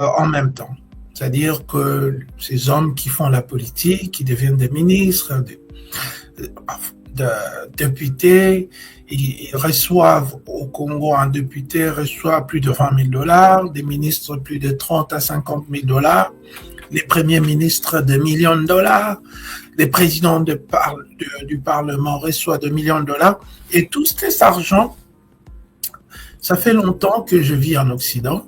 en même temps. C'est-à-dire que ces hommes qui font la politique, qui deviennent des ministres, de députés, ils reçoivent au Congo, un député reçoit plus de 20 000 dollars, des ministres plus de 30 à 50 000 dollars, les premiers ministres de millions de dollars, les présidents du Parlement reçoivent de millions de dollars, et tout cet argent, ça fait longtemps que je vis en Occident.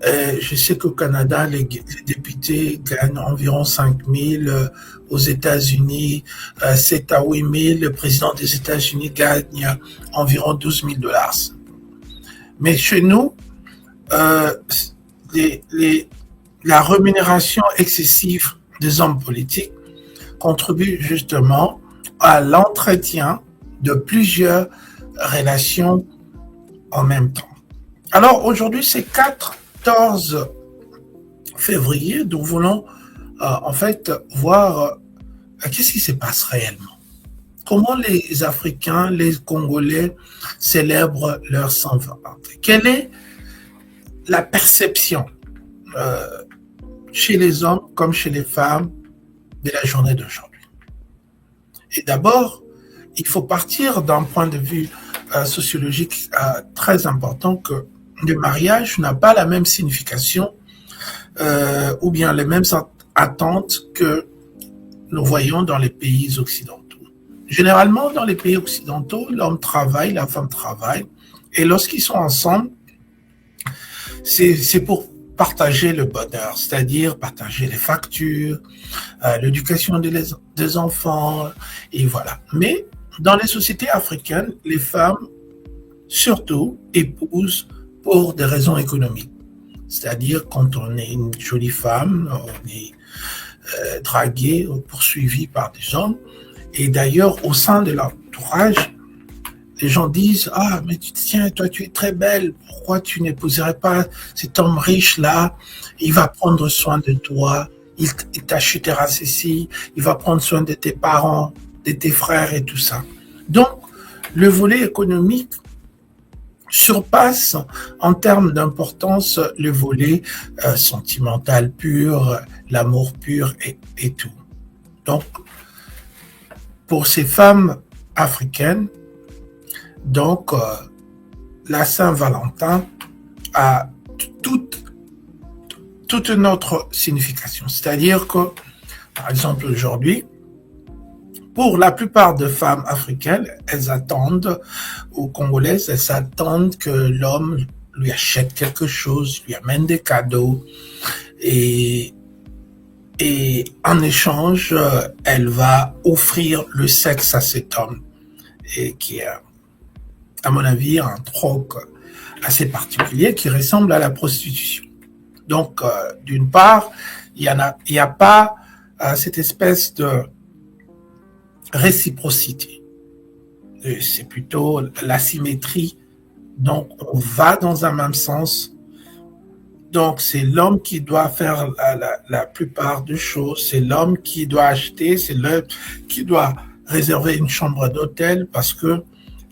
Je sais qu'au Canada, les députés gagnent environ 5 000. Aux États-Unis, 7 à 8 000. Le président des États-Unis gagne environ 12 000 dollars. Mais chez nous, la rémunération excessive des hommes politiques contribue justement à l'entretien de plusieurs relations en même temps. Alors aujourd'hui, c'est 14 février, nous voulons en fait voir qu'est-ce qui se passe réellement. Comment les Africains, les Congolais célèbrent leur Saint-Valentin. Quelle est la perception chez les hommes comme chez les femmes de la journée d'aujourd'hui? Et d'abord, il faut partir d'un point de vue sociologique très important que le mariage n'a pas la même signification ou bien les mêmes attentes que nous voyons dans les pays occidentaux. Généralement, dans les pays occidentaux, l'homme travaille, la femme travaille, et lorsqu'ils sont ensemble, c'est pour partager le bonheur, c'est-à-dire partager les factures, l'éducation des enfants, et voilà. Mais dans les sociétés africaines, les femmes, surtout, épousent pour des raisons économiques. C'est-à-dire quand on est une jolie femme, on est dragué ou poursuivi par des hommes. Et d'ailleurs, au sein de l'entourage, les gens disent « Ah, mais tiens, toi, tu es très belle. Pourquoi tu n'épouserais pas cet homme riche-là? Il va prendre soin de toi. Il t'achètera ceci. Il va prendre soin de tes parents, de tes frères et tout ça. » Donc, le volet économique surpasse en termes d'importance le volet sentimental pur, l'amour pur et tout. Donc, pour ces femmes africaines, donc la Saint-Valentin a toute notre signification. C'est-à-dire que, par exemple, aujourd'hui, pour la plupart des femmes africaines, elles attendent, ou congolaises, elles attendent que l'homme lui achète quelque chose, lui amène des cadeaux, et en échange, elle va offrir le sexe à cet homme, et qui est, à mon avis, un troc assez particulier qui ressemble à la prostitution. Donc, d'une part, il y a pas cette espèce de réciprocité. C'est plutôt l'asymétrie. Donc, on va dans un même sens. Donc, c'est l'homme qui doit faire la plupart des choses. C'est l'homme qui doit acheter. C'est l'homme qui doit réserver une chambre d'hôtel parce que,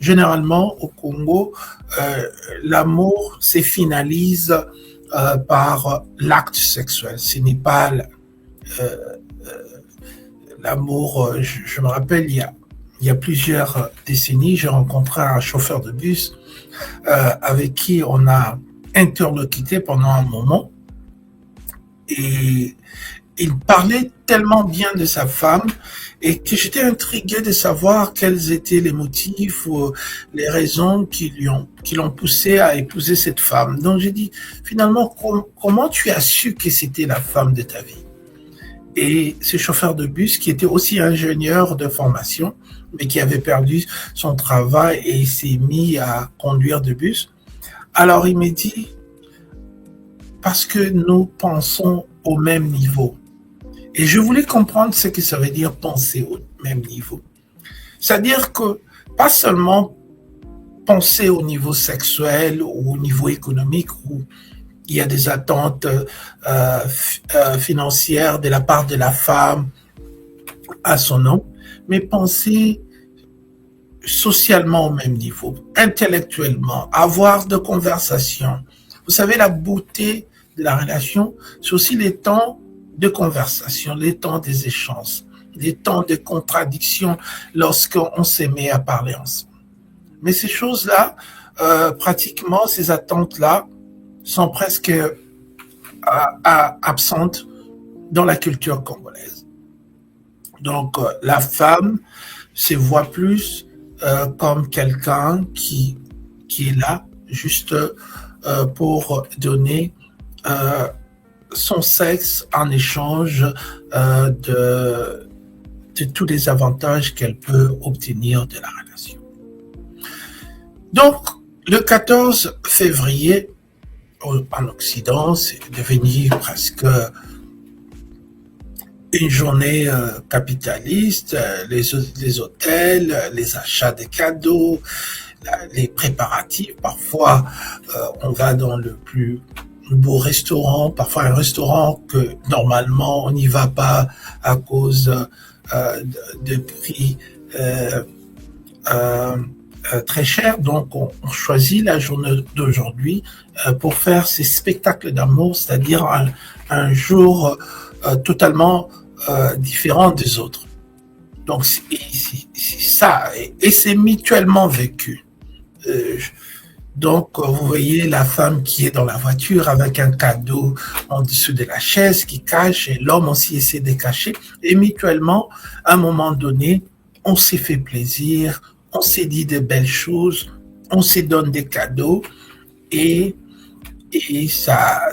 généralement, au Congo, l'amour se finalise par l'acte sexuel. Ce n'est pas l'amour. Je me rappelle, il y a plusieurs décennies, j'ai rencontré un chauffeur de bus avec qui on a interlocuté pendant un moment et il parlait tellement bien de sa femme et que j'étais intrigué de savoir quels étaient les motifs ou les raisons qui l'ont poussé à épouser cette femme. Donc j'ai dit, finalement, comment tu as su que c'était la femme de ta vie? Et ce chauffeur de bus, qui était aussi ingénieur de formation, mais qui avait perdu son travail et il s'est mis à conduire de bus, alors il m'a dit, parce que nous pensons au même niveau. Et je voulais comprendre ce que ça veut dire penser au même niveau. C'est-à-dire que pas seulement penser au niveau sexuel ou au niveau économique où il y a des attentes financières de la part de la femme à son homme, mais penser socialement au même niveau, intellectuellement, avoir de conversations. Vous savez, la beauté de la relation, c'est aussi les temps de conversation, les temps des échanges, les temps de contradiction lorsqu'on s'est mis à parler ensemble. Mais ces choses-là, pratiquement, ces attentes-là sont presque absentes dans la culture congolaise. Donc, la femme se voit plus comme quelqu'un qui est là juste pour donner son sexe en échange de tous les avantages qu'elle peut obtenir de la relation. Donc, le 14 février, en Occident, c'est devenu presque une journée capitaliste, les hôtels, les achats de cadeaux, les préparatifs. Parfois, on va dans le plus beau restaurant, parfois un restaurant que normalement on n'y va pas à cause de prix très chers. Donc, on choisit la journée d'aujourd'hui pour faire ces spectacles d'amour, c'est-à-dire un jour totalement différent des autres. Donc, c'est ça, et c'est mutuellement vécu. Donc, vous voyez la femme qui est dans la voiture avec un cadeau en dessous de la chaise qui cache, et l'homme aussi essaie de cacher. Et mutuellement, à un moment donné, on s'est fait plaisir, on s'est dit de belles choses, on s'est donné des cadeaux, et ça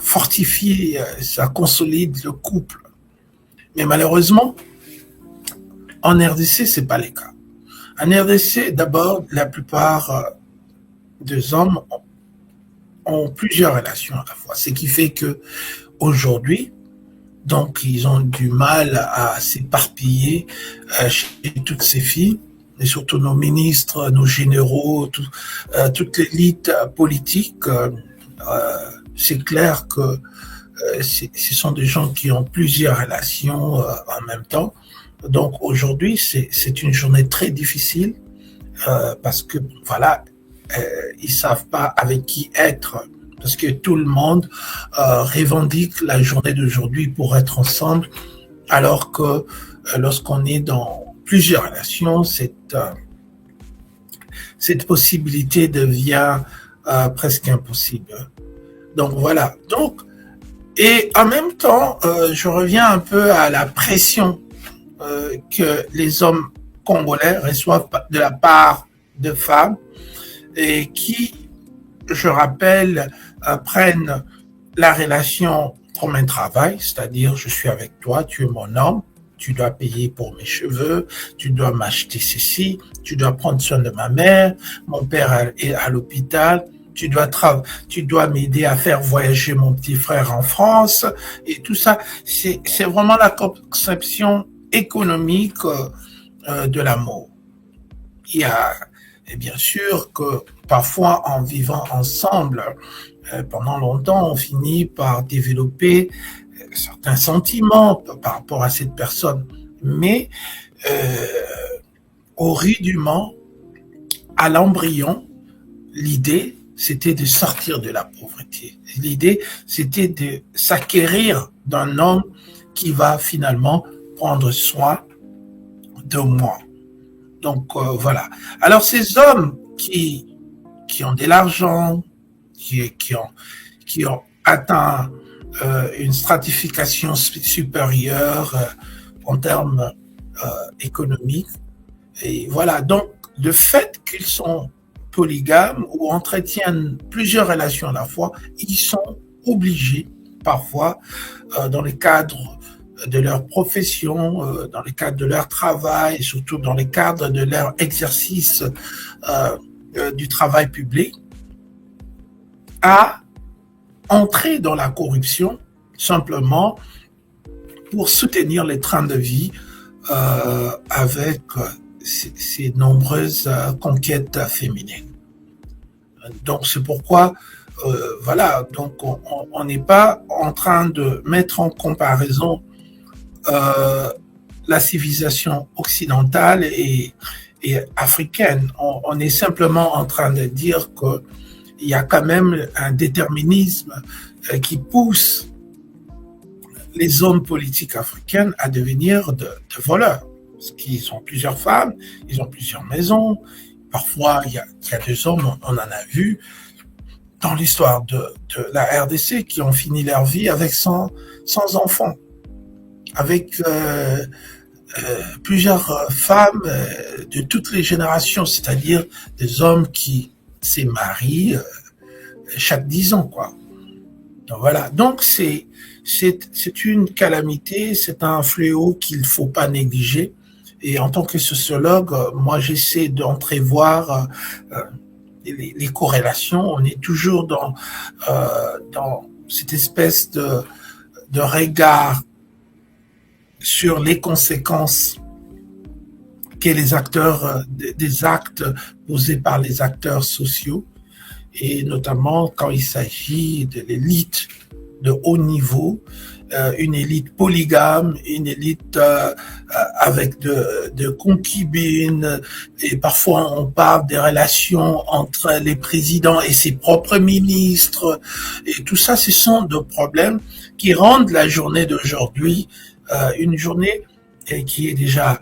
fortifie, ça consolide le couple. Mais malheureusement, en RDC, c'est pas le cas. En RDC, d'abord, la plupart des hommes ont plusieurs relations à la fois. Ce qui fait que aujourd'hui, donc, ils ont du mal à s'éparpiller chez toutes ces filles, et surtout nos ministres, nos généraux, toute l'élite politique. C'est clair que ce sont des gens qui ont plusieurs relations en même temps. Donc aujourd'hui, c'est une journée très difficile parce que voilà, ils savent pas avec qui être, parce que tout le monde revendique la journée d'aujourd'hui pour être ensemble, alors que lorsqu'on est dans plusieurs relations, cette possibilité devient presque impossible. Donc voilà. Donc, et en même temps, je reviens un peu à la pression que les hommes congolais reçoivent de la part de femmes et qui, je rappelle, prennent la relation comme un travail, c'est-à-dire je suis avec toi, tu es mon homme, tu dois payer pour mes cheveux, tu dois m'acheter ceci, tu dois prendre soin de ma mère, mon père est à l'hôpital, tu dois m'aider à faire voyager mon petit frère en France, et tout ça, c'est vraiment la conception économique de l'amour. Il y a, et bien sûr que parfois en vivant ensemble, pendant longtemps, on finit par développer certains sentiments par rapport à cette personne. Mais au rudiment, à l'embryon, l'idée, c'était de sortir de la pauvreté. L'idée, c'était de s'acquérir d'un homme qui va finalement prendre soin de moi. Donc voilà. Alors ces hommes qui ont de l'argent, qui ont atteint une stratification supérieure en termes économiques, et voilà. Donc le fait qu'ils sont polygames ou entretiennent plusieurs relations à la fois, ils sont obligés parfois dans le cadre de leur profession, dans le cadre de leur travail, et surtout dans le cadre de leur exercice du travail public, à entrer dans la corruption simplement pour soutenir les trains de vie avec ces nombreuses conquêtes féminines. Donc c'est pourquoi voilà, donc on n'est pas en train de mettre en comparaison la civilisation occidentale et africaine. On est simplement en train de dire que il y a quand même un déterminisme qui pousse les hommes politiques africains à devenir de voleurs. Parce qu'ils ont plusieurs femmes, ils ont plusieurs maisons. Parfois, il y a des hommes, on en a vu dans l'histoire de la RDC, qui ont fini leur vie avec 100 enfants, avec plusieurs femmes de toutes les générations, c'est-à-dire des hommes qui se marient chaque 10 ans, quoi. Donc, voilà. Donc, c'est une calamité, c'est un fléau qu'il ne faut pas négliger. Et en tant que sociologue, moi, j'essaie d'entrevoir les corrélations. On est toujours dans cette espèce de regard sur les conséquences que les acteurs, des actes posés par les acteurs sociaux, et notamment quand il s'agit de l'élite de haut niveau, une élite polygame, une élite avec de concubines, et parfois on parle des relations entre les présidents et ses propres ministres, et tout ça, ce sont des problèmes qui rendent la journée d'aujourd'hui une journée qui est déjà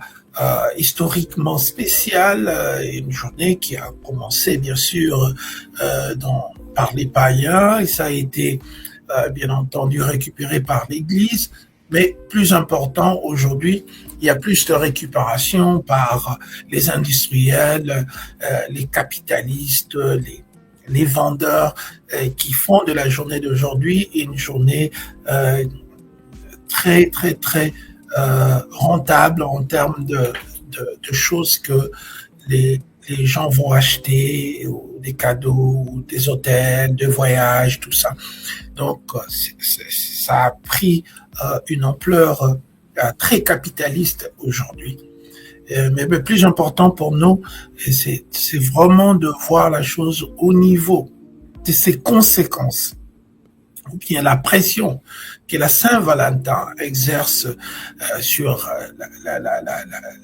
historiquement spéciale, une journée qui a commencé bien sûr par les païens, et ça a été bien entendu récupéré par l'Église, mais plus important aujourd'hui, il y a plus de récupération par les industriels, les capitalistes, les vendeurs qui font de la journée d'aujourd'hui une journée très très très rentable en termes de choses que les gens vont acheter, ou des cadeaux, ou des hôtels, des voyages, tout ça. Donc, ça a pris une ampleur très capitaliste aujourd'hui. Mais le plus important pour nous, c'est vraiment de voir la chose au niveau de ses conséquences, ou bien la pression que la Saint-Valentin exerce sur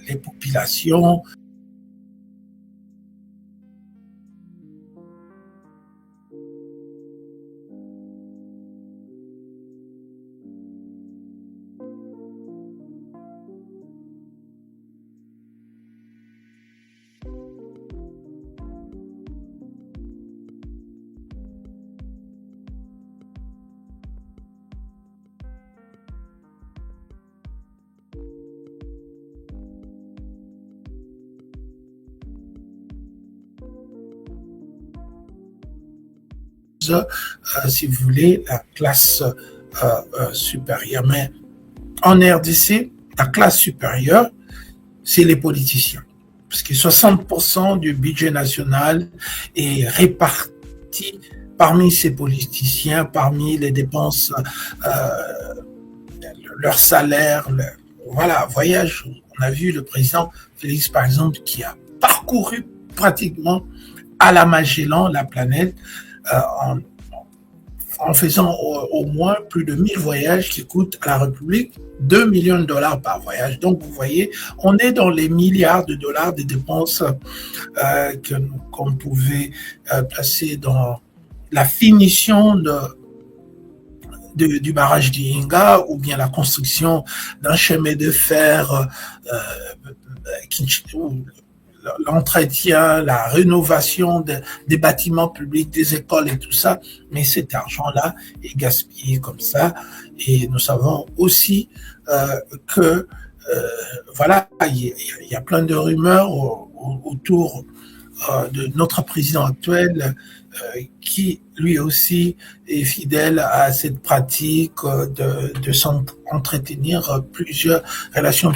les populations. Si vous voulez, la classe supérieure. Mais en RDC, la classe supérieure, c'est les politiciens. Parce que 60% du budget national est réparti parmi ces politiciens, parmi les dépenses, leur salaire, voilà, voyage. On a vu le président Félix, par exemple, qui a parcouru pratiquement à la Magellan, la planète, en faisant au moins plus de 1000 voyages qui coûtent à la République 2 millions de dollars par voyage. Donc, vous voyez, on est dans les milliards de dollars de dépenses qu'on pouvait placer dans la finition du barrage d'Inga, ou bien la construction d'un chemin de fer, l'entretien, la rénovation des bâtiments publics, des écoles et tout ça, mais cet argent-là est gaspillé comme ça. Et nous savons aussi que voilà, il y a plein de rumeurs autour de notre président actuel, qui lui aussi est fidèle à cette pratique de s'entretenir plusieurs relations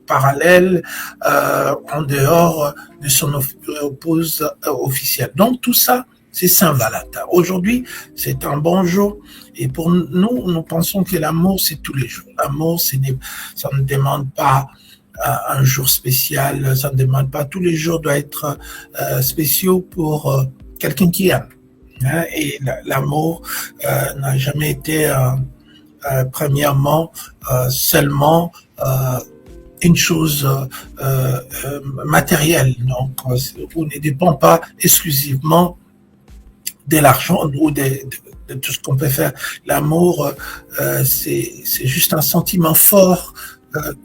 parallèles en dehors de son épouse officielle. Donc tout ça, c'est Saint-Valentin. Aujourd'hui, c'est un bon jour, et pour nous, nous pensons que l'amour, c'est tous les jours. L'amour, ça ne demande pas un jour spécial, ça ne demande pas tous les jours doit être spéciaux pour quelqu'un qui aime. Hein, et l'amour n'a jamais été premièrement seulement une chose matérielle. Donc, on ne dépend pas exclusivement de l'argent ou de tout ce qu'on peut faire. L'amour, c'est juste un sentiment fort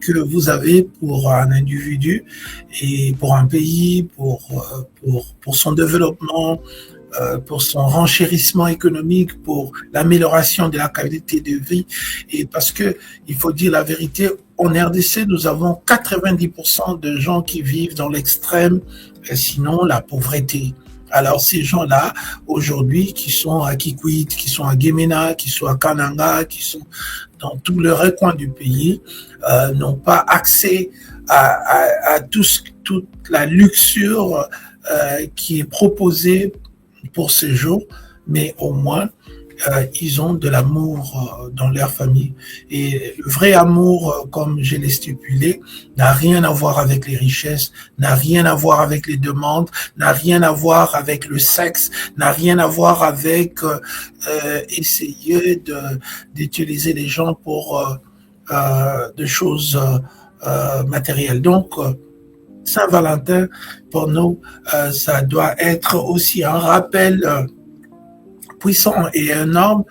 que vous avez pour un individu et pour un pays, pour son développement, pour son renchérissement économique, pour l'amélioration de la qualité de vie. Et parce que, il faut dire la vérité, en RDC, nous avons 90% de gens qui vivent dans l'extrême, sinon la pauvreté. Alors ces gens-là, aujourd'hui, qui sont à Kikwit, qui sont à Guémena, qui sont à Kananga, qui sont dans tout le recoin du pays, n'ont pas accès à toute la luxure qui est proposée pour ces jours, mais au moins, ils ont de l'amour dans leur famille. Et le vrai amour, comme je l'ai stipulé, n'a rien à voir avec les richesses, n'a rien à voir avec les demandes, n'a rien à voir avec le sexe, n'a rien à voir avec essayer d'utiliser les gens pour des choses matérielles. Donc, Saint-Valentin, pour nous, ça doit être aussi un rappel puissant et énorme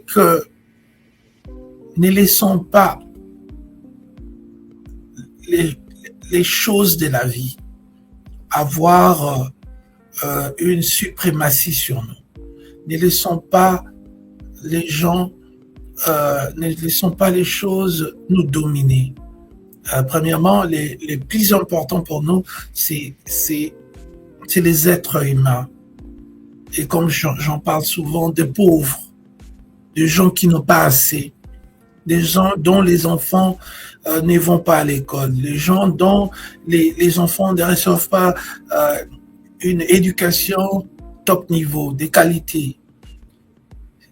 que ne laissons pas les choses de la vie avoir une suprématie sur nous. Ne laissons pas les gens, ne laissons pas les choses nous dominer. Premièrement, les plus importants pour nous, c'est les êtres humains. Et comme j'en parle souvent, des pauvres, des gens qui n'ont pas assez, des gens dont les enfants ne vont pas à l'école, les gens dont les enfants ne reçoivent pas une éducation top niveau, de qualité.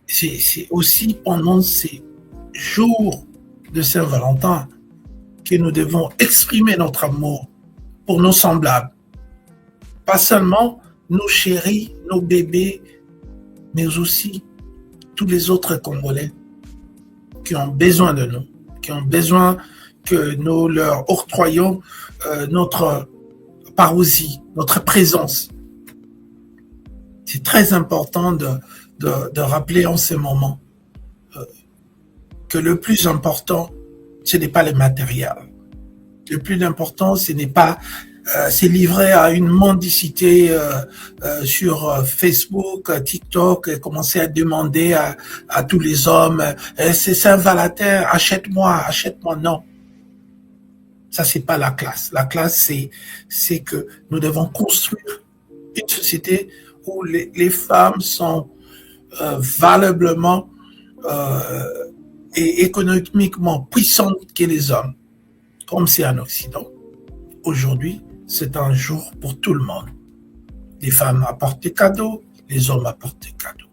C'est aussi pendant ces jours de Saint-Valentin que nous devons exprimer notre amour pour nos semblables. Pas seulement nos chéris, nos bébés, mais aussi tous les autres Congolais qui ont besoin de nous, qui ont besoin que nous leur octroyions notre parousie, notre présence. C'est très important de rappeler en ce moment que le plus important, ce n'est pas le matériel. Le plus important, ce n'est pas c'est livré à une mendicité sur Facebook, TikTok, et commencer à demander à tous les hommes, c'est Saint-Valentin, achète-moi, non. Ça, c'est pas la classe. La classe, c'est que nous devons construire une société où les femmes sont valablement et économiquement puissantes que les hommes, comme c'est en Occident. Aujourd'hui, c'est un jour pour tout le monde. Les femmes apportent des cadeaux, les hommes apportent des cadeaux.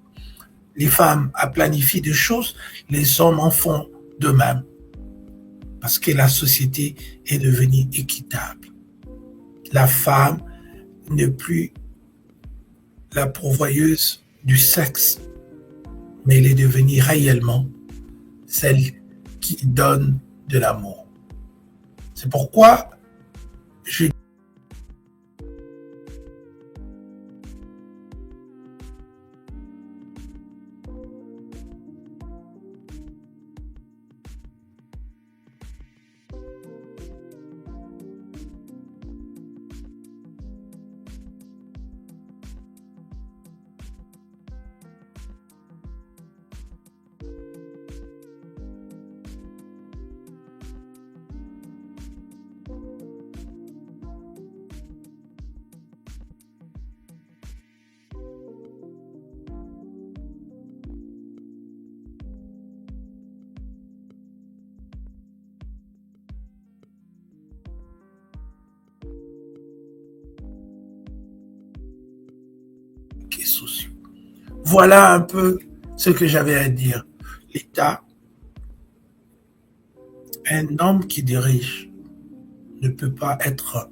Les femmes planifient des choses, les hommes en font de même. Parce que la société est devenue équitable. La femme n'est plus la pourvoyeuse du sexe, mais elle est devenue réellement celle qui donne de l'amour. C'est pourquoi je sociaux. Voilà un peu ce que j'avais à dire. L'État, un homme qui dirige ne peut pas être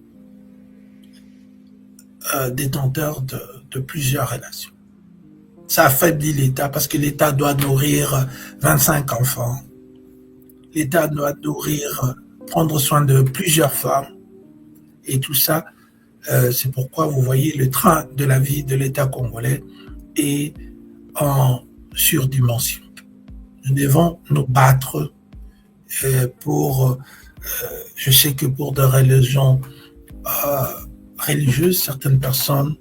détenteur de plusieurs relations. Ça affaiblit l'État parce que l'État doit nourrir 25 enfants. L'État doit nourrir, prendre soin de plusieurs femmes. Et tout ça, c'est pourquoi vous voyez le train de la vie de l'État congolais est en surdimension. Nous devons nous battre pour, je sais que pour des religions religieuses, certaines personnes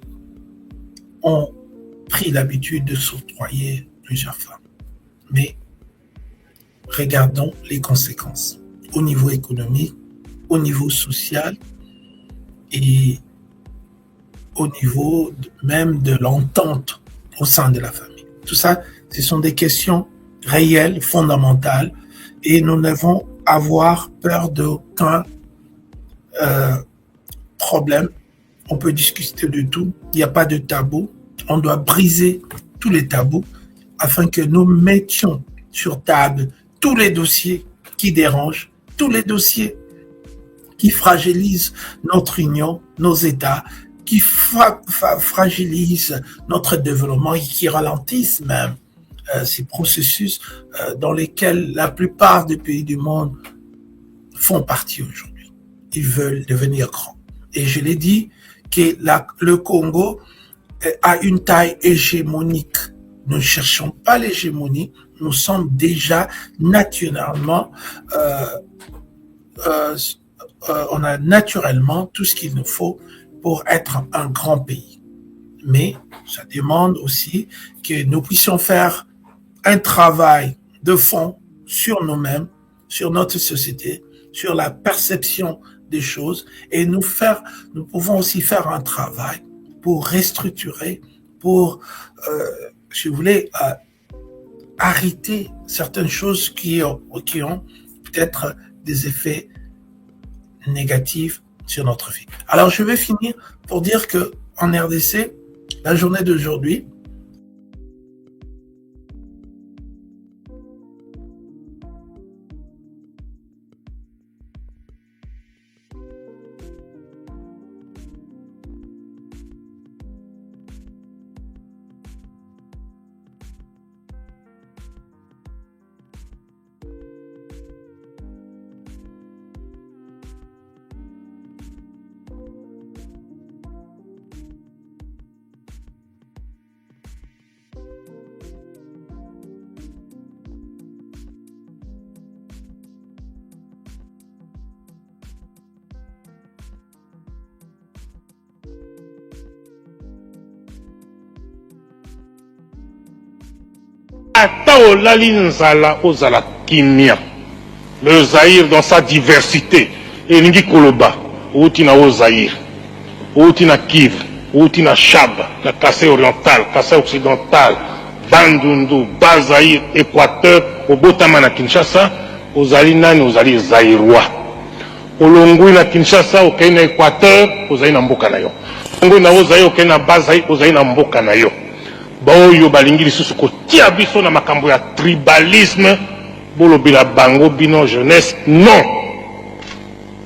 ont pris l'habitude de s'octroyer plusieurs femmes. Mais regardons les conséquences au niveau économique, au niveau social et au niveau même de l'entente au sein de la famille. Tout ça, ce sont des questions réelles, fondamentales, et nous devons avoir peur d'aucun problème. On peut discuter de tout, il n'y a pas de tabou. On doit briser tous les tabous afin que nous mettions sur table tous les dossiers qui dérangent, tous les dossiers qui fragilisent notre union, nos États, qui fragilisent notre développement et qui ralentissent même ces processus dans lesquels la plupart des pays du monde font partie aujourd'hui. Ils veulent devenir grands. Et je l'ai dit que le Congo a une taille hégémonique. Nous ne cherchons pas l'hégémonie, nous sommes déjà naturellement, on a naturellement tout ce qu'il nous faut pour être un grand pays. Mais ça demande aussi que nous puissions faire un travail de fond sur nous-mêmes, sur notre société, sur la perception des choses, et nous pouvons aussi faire un travail pour restructurer, pour, si vous voulez, arrêter certaines choses qui ont peut-être des effets négatifs sur notre vie. Alors, je vais finir pour dire que en RDC, la journée d'aujourd'hui, Ata olali nzala ozala kimia. Le Zaïre dans sa diversité. Elingi koloba. Outi na o Zaïre. Outi na Kiv. Outi na Chab. Na Kassai oriental. Kassai occidental. Bandundu. Bas-Zaïre. Équateur. Obotama na Kinshasa. Ozali nani ozali Zaïrois. Olongui na Kinshasa. Okei na Équateur. Ozali na mboka na yo. Olongui na o Zaïre. Okei na Bas-Zaïre. Ozali na mboka na yo. Baoyo balingi lisusu kotia biso na makambo ya tribalisme bolobela bango bino jeunesse non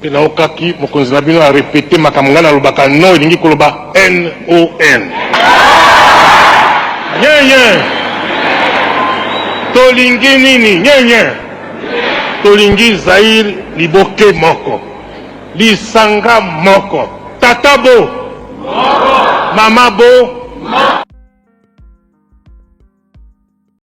pena okaki mokonzi na bino a répété makambo ngana lobaka non elingi koloba NON nyenye tolingi nini nyenye tolingi Zaïre liboke moko lisanga moko tata bo mama bo